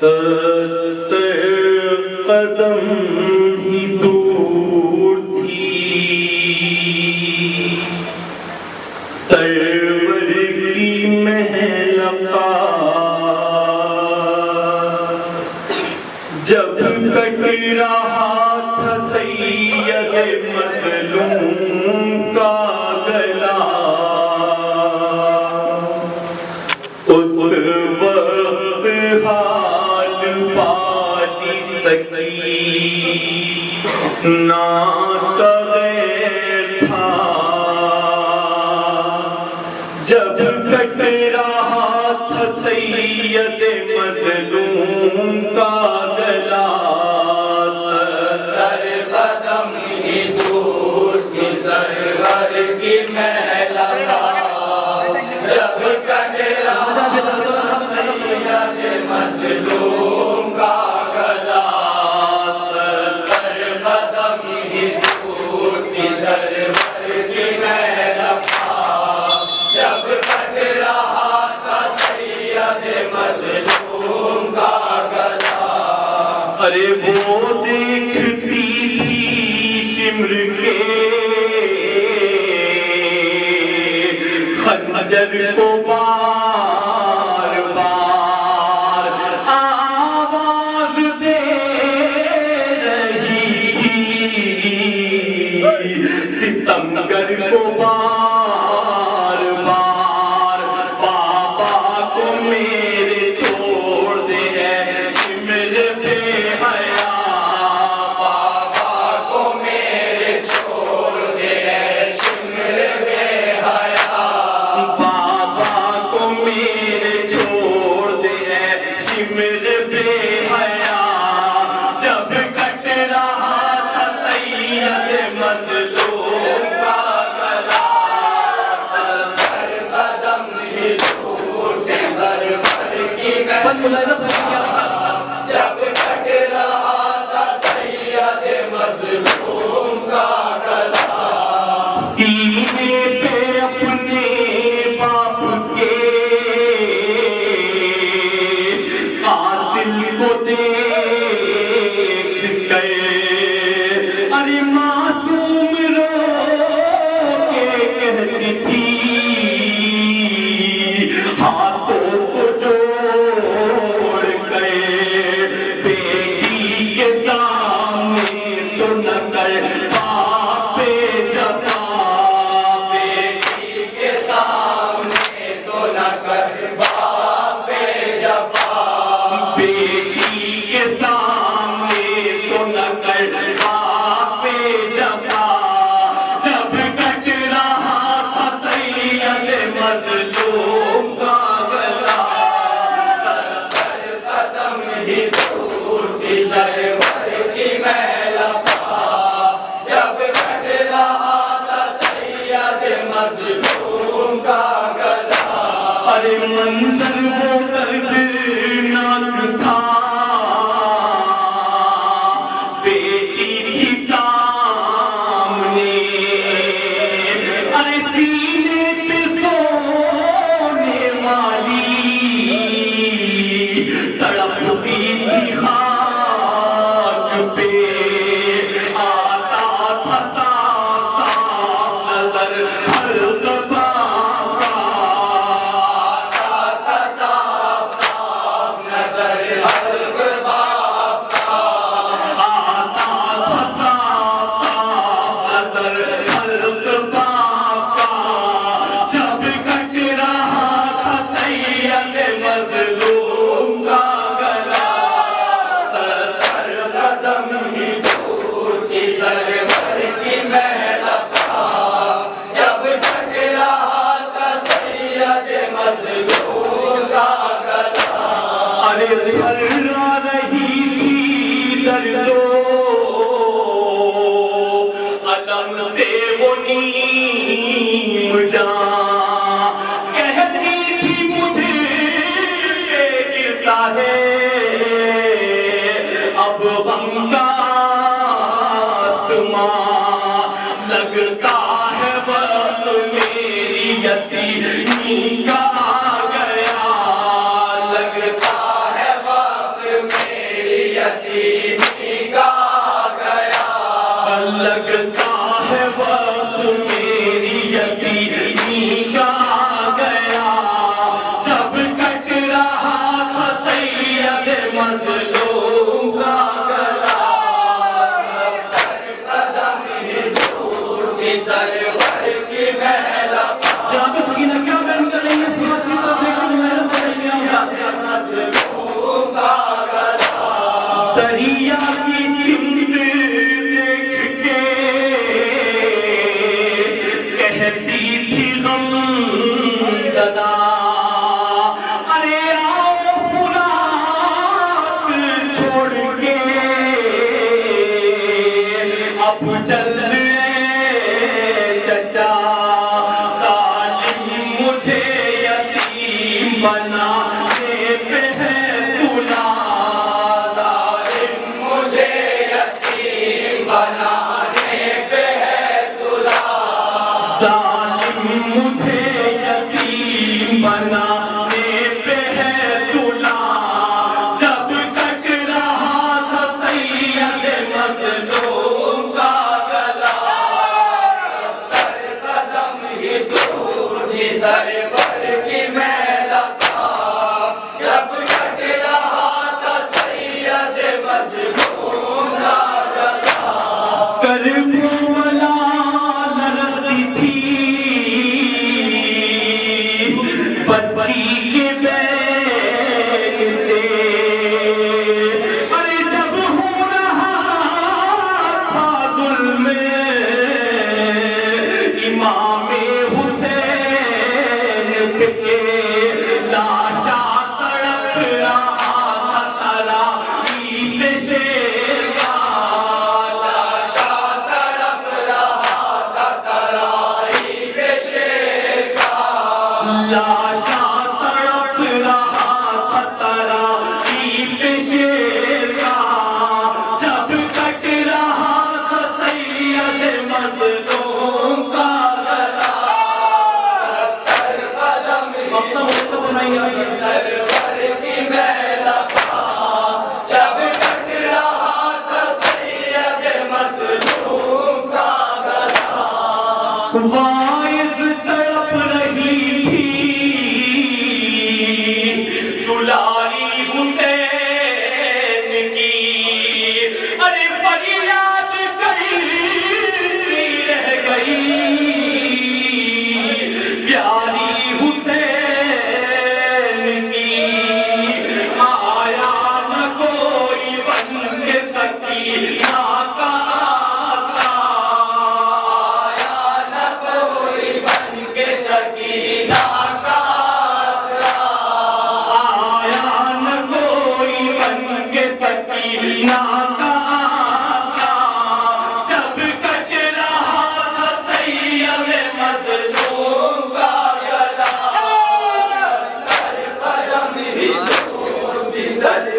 70 قدم ہی دور تھی سرور کی محلقہ، جب کٹ رہا تھا سید مظلوم کا گلا، اس وقت حال پالی سکینہ کا غیر تھا، جب کٹ رہا تھا سید مظلوم کا گلا، 70 قدم ہی دور تھی سرور کی محلقہ، جب کٹ رہا تھا سید مظلوم کا گلا، 70 قدم ہی دور تھی سرور کی محلقہ، جب کٹ رہا تھا سید مظلوم کا گلا۔ ارے وہ دیکھتی تھی شمر کے خنجر کو بار بار آواز دے رہی تھی، ستمگر کو بار بار بابا کو میرے چھوڑ دے اے شمر بے حیا، بابا کو میرے چھوڑ دے اے شمر بے حیا، بابا کو میرے چھوڑ دے اے شمر بے حیا، جب کٹ رہا تھا سید مظلوم کا گلا، 70 قدم ہی دور تھی سرور کی محلقہ، جب کٹ رہا تھا سید مظلوم کا گلا۔ سینے پہ اپنے باپ کے قاتل کو دیکھ گئے، ارے معصوم رو کے کہتی تھی ہاتھوں کو جوڑ گئے، بیٹی کے سامنے تو نہ کر باپ جفا، بیٹی کے سامنے تو نہ کر باپ جفا، بیٹی کے سامنے تو نہ کر باپ جفا، جب کٹ رہا تھا سید مظلوم کا گلا، 70 قدم ہی دور تھی سرور کی محلقہ، جب کٹ رہا تھا سید مظلوم کا گلا۔ ارے منظر وہ دردناک تھا، بیٹی تھی سامنے، ارے سینے پہ سونے والی تڑپتی تھی خاک پہ، آتا تھا صاف صاف نظر حلق باپ کا، آتا تھا صاف صاف نظر حلق باپ کا، آتا تھا صاف صاف نظر حلق باپ کا، جب کٹ رہا تھا سید مظلوم کا گلا، 70 قدم ہی دور تھی سرور کی محلقہ، جب کٹ رہا تھا سید مظلوم کا گلا۔ ارے تھرا رہی تھی دردو علم سے وہ نیم جان، کہتی تھی مجھے پہ گرتا ہے اب غم کا آسمان، لگتا ہے وقت میری یتیمی کا آ گیا، لگتا ہے وقت یتیمی کا گیا لگتا ہے وقت میری یتیمی کا گیا جب کٹ رہا تھا سید مظلوم کا گلا قدم ہی دور تھی سرور کی محلہ جناب سکینہ کیا بیان کر رہی ہے سیرت کی طرف دیکھ کر میں نے سمجھ لیا مظلوم کا گلا دریا کی سمت دیکھ کے کہتی تھی غم زدہ ارے آؤ فرات چھوڑ کے اب جلد چچا ظالم مجھے یتیم بنانے پہ ہے تلا ظالم مجھے یتیم بنانے پہ ہے تلا ظالم مجھے یتیم بنانے پہ ہے تلا جب کٹ رہا تھا سید مظلوم کا گلا قدم ہی دور تھی سرور کی محلہ جب کٹ رہا تھا سید مظلوم کا گلا کربو ملال لڑتی تھی بچی کے بین سے ارے جب ہو رہا تھا ظلم امام حسین پہ لاشا تڑپ رہا تھا تلافی شیر کا لاشا تڑپ رہا تھا ترائی پہ شیر کا لاشا تڑپ رہا تھا تلافی شیر کا جب کٹ رہا تھا سید مظلوم کا گلا قدم سرور کی محلہ جب کٹ رہا تھا سید مظلوم کا گلا وائز تڑپ رہی تھی دلاری حسین کی ارے فریاد کرتی رہ گئی پیاری حسین کی آیا نہ کوئی بن کے سکینہ کا آسرا آیا نہ کوئی بن کے سکینہ کا آسرا آیا نہ کوئی بن کے سکینہ کا آسرا جب کٹ رہا تھا سید مظلوم کا گلا قدم ہی دور تھی سرور